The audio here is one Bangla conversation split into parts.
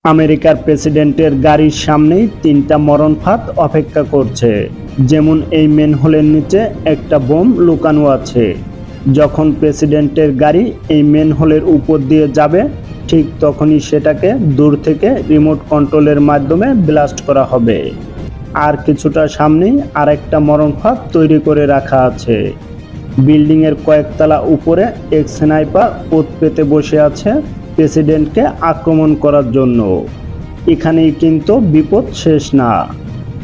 আমেরিকার প্রেসিডেন্টের গাড়ির সামনেই তিনটা মরণ ফাঁদ অপেক্ষা করছে। যেমন এই মেনহোলের নিচে একটা বোম লুকানো আছে। যখন প্রেসিডেন্টের গাড়ি এই মেনহোলের উপর দিয়ে যাবে, ঠিক তখনই সেটাকে দূর থেকে রিমোট কন্ট্রোলের মাধ্যমে ব্লাস্ট করা হবে। আর কিছুটা সামনেই আরেকটা মরণ ফাঁদ তৈরি করে রাখা আছে। বিল্ডিংয়ের কয়েকতলা উপরে এক স্নাইপার ওত পেতে বসে আছে প্রেসিডেন্টকে আক্রমণ করার জন্য। এখানেই কিন্তু বিপদ শেষ না,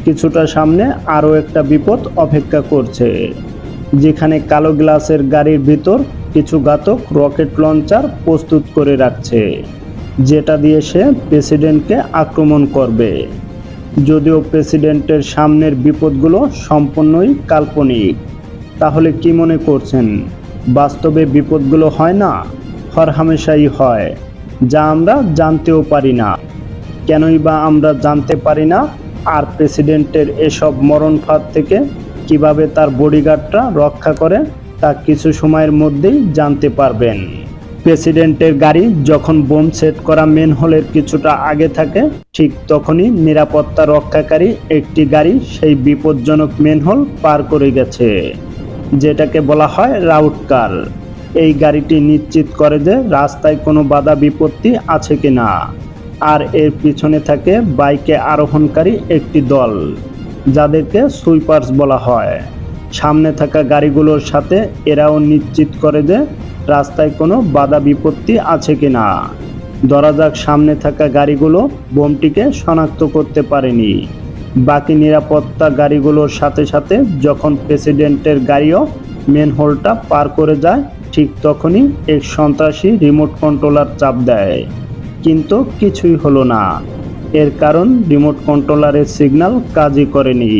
কিছুটা সামনে আরও একটা বিপদ অপেক্ষা করছে, যেখানে কালো গ্লাসের গাড়ির ভিতর কিছু ঘাতক রকেট লঞ্চার প্রস্তুত করে রাখছে, যেটা দিয়ে সে প্রেসিডেন্টকে আক্রমণ করবে। যদিও প্রেসিডেন্টের সামনের বিপদগুলো সম্পূর্ণই কাল্পনিক, তাহলে কি মনে করছেন বাস্তবে বিপদগুলো হয় না? হরহামেশাই হয়, যা আমরা জানতেও পারি না। কেনই বা আমরা জানতে পারি না? আর প্রেসিডেন্টের এসব মরণ ফাঁদ থেকে কিভাবে তার বডিগার্ডরা রক্ষা করে, তা কিছু সময়ের মধ্যেই জানতে পারবেন। প্রেসিডেন্টের গাড়ি যখন বোম সেট করা মেনহোলের কিছুটা আগে থাকে, ঠিক তখনই নিরাপত্তা রক্ষাকারী একটি গাড়ি সেই বিপজ্জনক মেনহোল পার করে গেছে, যেটাকে বলা হয় রাউট কার। এই গাড়িটি নিশ্চিত করে যে রাস্তায় কোনো বাধা বিপত্তি আছে কিনা। আর এর পিছনে থাকে বাইকে আরোহণকারী একটি দল, যাদেরকে সুইপার্স বলা হয়। সামনে থাকা গাড়িগুলোর সাথে এরাও নিশ্চিত করে যে রাস্তায় কোনো বাধা বিপত্তি আছে কিনা। ধরা যাক সামনে থাকা গাড়িগুলো বোমটিকে শনাক্ত করতে পারেনি। বাকি নিরাপত্তা গাড়িগুলোর সাথে সাথে যখন প্রেসিডেন্টের গাড়িও মেনহোলটা পার করে যায়, ঠিক তখনই এক সন্ত্রাসী রিমোট কন্ট্রোলার চাপ দেয়, কিন্তু কিছুই হলো না। এর কারণ রিমোট কন্ট্রোলারের সিগন্যাল কাজই করেনি।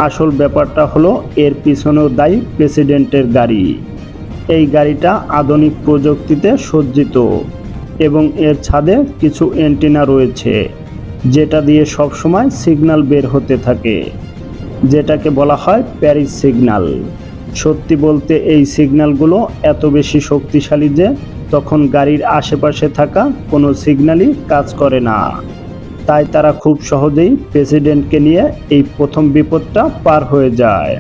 আসল ব্যাপারটা হলো এর পিছনেও দায়ী প্রেসিডেন্টের গাড়ি। এই গাড়িটা আধুনিক প্রযুক্তিতে সজ্জিত এবং এর ছাদে কিছু অ্যান্টেনা রয়েছে, যেটা দিয়ে সবসময় সিগন্যাল বের হতে থাকে, যেটাকে বলা হয় প্যারিস সিগন্যাল। সত্যি বলতে এই সিগন্যালগুলো এত বেশি শক্তিশালী যে তখন গাড়ির আশেপাশে থাকা কোনো সিগন্যালই কাজ করে না। তাই তারা খুব সহজেই প্রেসিডেন্টকে নিয়ে এই প্রথম বিপদটা পার হয়ে যায়।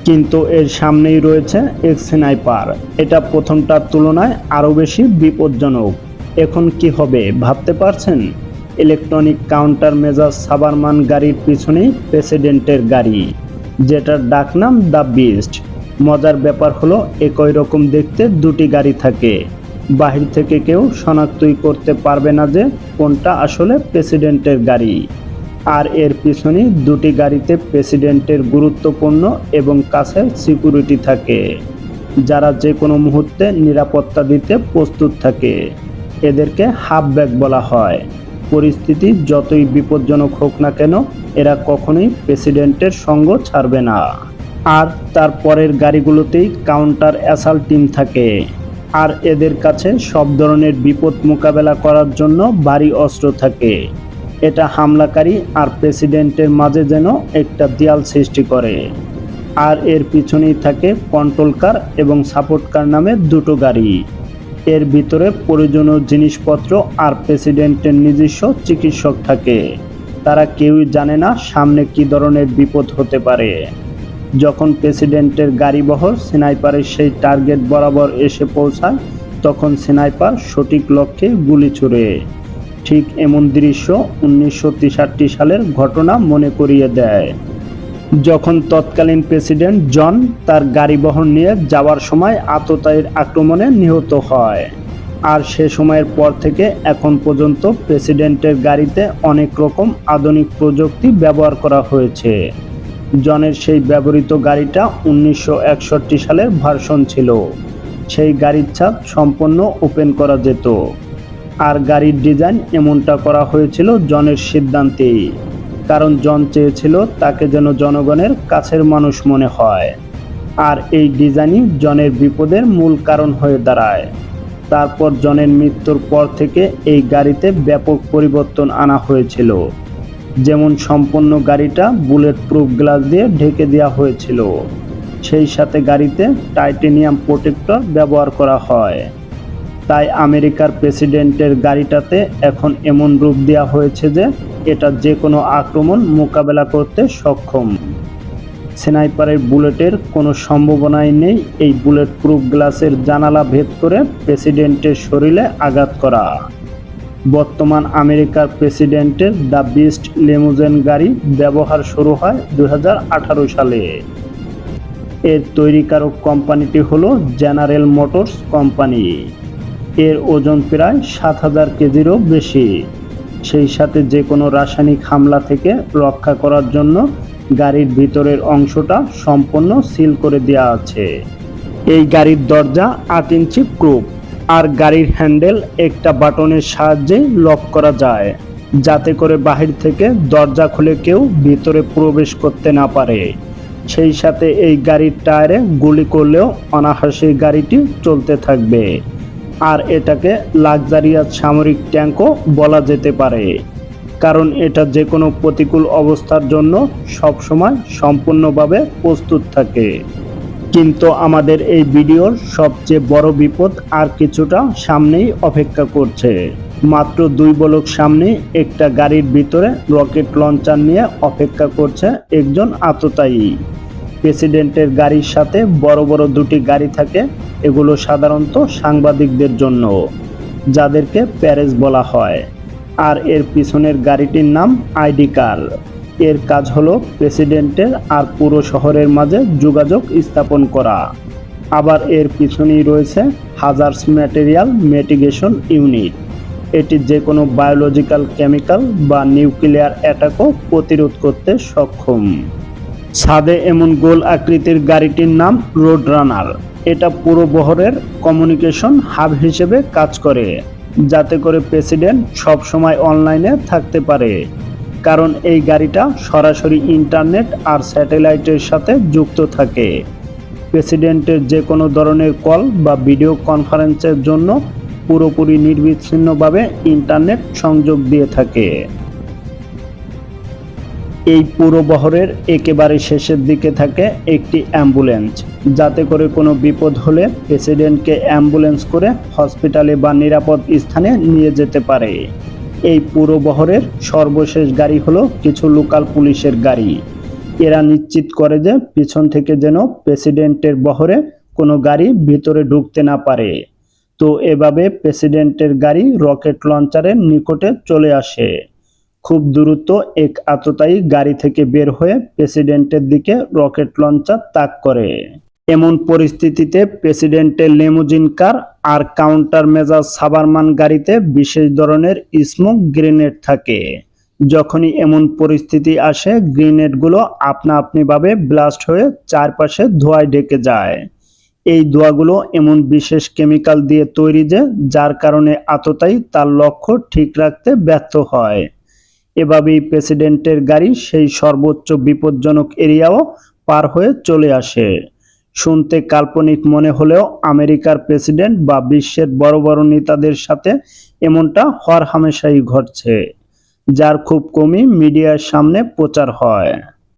কিন্তু এর সামনেই রয়েছে এক স্নাইপার। এটা প্রথমটার তুলনায় আরও বেশি বিপজ্জনক। এখন কি হবে ভাবতে পারছেন? ইলেকট্রনিক কাউন্টার মেজাজ সাবারমান গাড়ির পিছনেই প্রেসিডেন্টের গাড়ি, যেটার ডাকনাম দ্য বিস্ট। মজার ব্যাপার হলো একই রকম দেখতে দুটি গাড়ি থাকে, বাহির থেকে কেউ শনাক্তই করতে পারবে না যে কোনটা আসলে প্রেসিডেন্টের গাড়ি। আর এর পিছনে দুটি গাড়িতে প্রেসিডেন্টের গুরুত্বপূর্ণ এবং কাছের সিকিউরিটি থাকে, যারা যে কোনো মুহূর্তে নিরাপত্তা দিতে প্রস্তুত থাকে। এদেরকে হাফ ব্যাক বলা হয়। পরিস্থিতি যতই বিপজ্জনক হোক না কেন, এরা কখনোই প্রেসিডেন্টের সঙ্গ ছাড়বে না। আর তার পরের গাড়িগুলোতেই কাউন্টার অ্যাসাল্ট টিম থাকে, আর এদের কাছে সব ধরনের বিপদ মোকাবেলা করার জন্য ভারী অস্ত্র থাকে। এটা হামলাকারী আর প্রেসিডেন্টের মাঝে যেন একটা দেয়াল সৃষ্টি করে। আর এর পিছনেই থাকে কন্ট্রোল কার এবং সাপোর্ট কার নামে দুটো গাড়ি। এর ভিতরে প্রয়োজনীয় জিনিসপত্র আর প্রেসিডেন্টের নিজস্ব চিকিৎসক থাকে। তারা কেউই জানে না সামনে কী ধরনের বিপদ হতে পারে। যখন প্রেসিডেন্টের গাড়িবহর স্নাইপারের সেই টার্গেট বরাবর এসে পৌঁছায়, তখন স্নাইপার সঠিক লক্ষ্যে গুলি ছুড়ে। ঠিক এমন দৃশ্য 1963 সালের ঘটনা মনে করিয়ে দেয়, যখন তৎকালীন প্রেসিডেন্ট জন তার গাড়িবহর নিয়ে যাওয়ার সময় আততায়ীর আক্রমণে নিহত হয়। আর সে সময়ের পর থেকে এখন পর্যন্ত প্রেসিডেন্টের গাড়িতে অনেক রকম আধুনিক প্রযুক্তি ব্যবহার করা হয়েছে। জনের সেই ব্যবহৃত গাড়িটা 1961 সালের ভার্সন ছিল। সেই গাড়ির ছাদ সম্পূর্ণ ওপেন করা যেত। আর গাড়ির ডিজাইন এমনটা করা হয়েছিল জনের সিদ্ধান্তেই, কারণ জন চেয়েছিল তাকে যেন জনগণের কাছের মানুষ মনে হয়। আর এই ডিজাইনই জনের বিপদের মূল কারণ হয়ে দাঁড়ায়। তারপর জনের মৃত্যুর পর থেকে এই গাড়িতে ব্যাপক পরিবর্তন আনা হয়েছিল। যেমন সম্পূর্ণ গাড়িটা বুলেট প্রুফ গ্লাস দিয়ে ঢেকে দেওয়া হয়েছিল, সেই সাথে গাড়িতে টাইটেনিয়াম প্রোটেক্টর ব্যবহার করা হয়। তাই আমেরিকার প্রেসিডেন্টের গাড়িটাতে এখন এমন রূপ দেওয়া হয়েছে যে এটা যে কোনো আক্রমণ মোকাবেলা করতে সক্ষম। স্নাইপারের বুলেটের কোনো সম্ভাবনাই নেই এই বুলেট প্রুফ গ্লাসের জানালা ভেদ করে প্রেসিডেন্টের শরীরে আঘাত করা। বর্তমান আমেরিকার প্রেসিডেন্টের দ্য বিস্ট লিমুজিন গাড়ি ব্যবহার শুরু হয় 2018 সালে। এর তৈরিকারক কোম্পানিটি হলো জেনারেল মোটরস কোম্পানি। এর ওজন প্রায় 7000 কেজিরও বেশি। সেই সাথে যে কোনো রাসায়নিক হামলা থেকে রক্ষা করার জন্য গাড়ির ভিতরের অংশটা সম্পূর্ণ সিল করে দেওয়া আছে। এই গাড়ির দরজা 8 ইঞ্চি প্রুফ, আর গাড়ির হ্যান্ডেল একটা বাটনের সাহায্যে লক করা যায়, যাতে করে বাহির থেকে দরজা খুলে কেউ ভিতরে প্রবেশ করতে না পারে। সেই সাথে এই গাড়ির টায়ারে গুলি করলেও অনায়াসে গাড়িটি চলতে থাকবে, আর এটাকে লাক্সারিয়াস সামরিক ট্যাঙ্কও বলা যেতে পারে, কারণ এটা যে কোনো প্রতিকূল অবস্থার জন্য সবসময় সম্পূর্ণভাবে প্রস্তুত থাকে। কিন্তু আমাদের এই ভিডিওর সবচেয়ে বড় বিপদ আর কিছুটা সামনেই অপেক্ষা করছে। মাত্র 2 ব্লক সামনে একটা গাড়ির ভিতরে রকেট লঞ্চার নিয়ে অপেক্ষা করছে একজন আততায়ী। প্রেসিডেন্টের গাড়ির সাথে বড় বড় 2টি গাড়ি থাকে, এগুলো সাধারণত সাংবাদিকদের জন্য, যাদেরকে প্যারেজ বলা হয়। আর এর পিছনের গাড়িটির নাম আইডি কার। এর কাজ হলো প্রেসিডেন্টের আর পুরো শহরের মাঝে যোগাযোগ স্থাপন করা। আবার এর পিছনেই রয়েছে হাজার্স ম্যাটেরিয়াল মিটিগেশন ইউনিট। এটি যে কোনো বায়োলজিক্যাল, কেমিক্যাল বা নিউক্লিয়ার অ্যাটাকও প্রতিরোধ করতে সক্ষম। ছাদে এমন গোল আকৃতির গাড়িটির নাম রোড রানার। এটা পুরো বহরের কমিউনিকেশন হাব হিসেবে কাজ করে, যাতে করে প্রেসিডেন্ট সবসময় অনলাইনে থাকতে পারে, কারণ এই গাড়িটা সরাসরি ইন্টারনেট আর স্যাটেলাইটের সাথে যুক্ত থাকে। প্রেসিডেন্টের যে কোনো ধরনের কল বা ভিডিও কনফারেন্সের জন্য পুরোপুরি নির্বিচ্ছিন্নভাবে ইন্টারনেট সংযোগ দিয়ে থাকে। এই পুরো বহরের একেবারে শেষের দিকে থাকে একটি অ্যাম্বুলেন্স, যাতে করে কোনো বিপদ হলে প্রেসিডেন্টকে অ্যাম্বুলেন্স করে হসপিটালে বা নিরাপদ স্থানে নিয়ে যেতে পারে। এই পুরো বহরের সর্বশেষ গাড়ি হলো কিছু লোকাল পুলিশের গাড়ি। এরা নিশ্চিত করে যে পিছন থেকে যেন প্রেসিডেন্টের বহরে কোনো গাড়ি ভিতরে ঢুকতে না পারে। তো এভাবে প্রেসিডেন্টের গাড়ি রকেট লঞ্চারের নিকটে চলে আসে। খুব দ্রুত এক আততায়ী গাড়ি থেকে বের হয়ে প্রেসিডেন্টের দিকে রকেট লঞ্চার তাক করে। এমন পরিস্থিতিতে প্রেসিডেন্টের লিমুজিন কার আর কাউন্টার মেজাজ সাবারমান গাড়িতে বিশেষ ধরনের স্মোক গ্রেনেড থাকে। যখনই এমন পরিস্থিতি আসে, গ্রেনেডগুলো আপনা আপনিভাবে ব্লাস্ট হয়ে চারপাশে ধোঁয়ায় ঢেকে যায়। এই ধোঁয়াগুলো এমন বিশেষ কেমিক্যাল দিয়ে তৈরি যে যার কারণে আততায়ী তার লক্ষ্য ঠিক রাখতে ব্যর্থ হয়। এভাবেই প্রেসিডেন্টের গাড়ি সেই সর্বোচ্চ বিপজ্জনক এরিয়াও পার হয়ে চলে আসে। শুনতে কাল্পনিক মনে হলেও আমেরিকার প্রেসিডেন্ট বা বিশ্বের বড় বড় নেতাদের সাথে এমনটা হরহামেশাই ঘটছে, যার খুব কমই মিডিয়ার সামনে প্রচার হয়।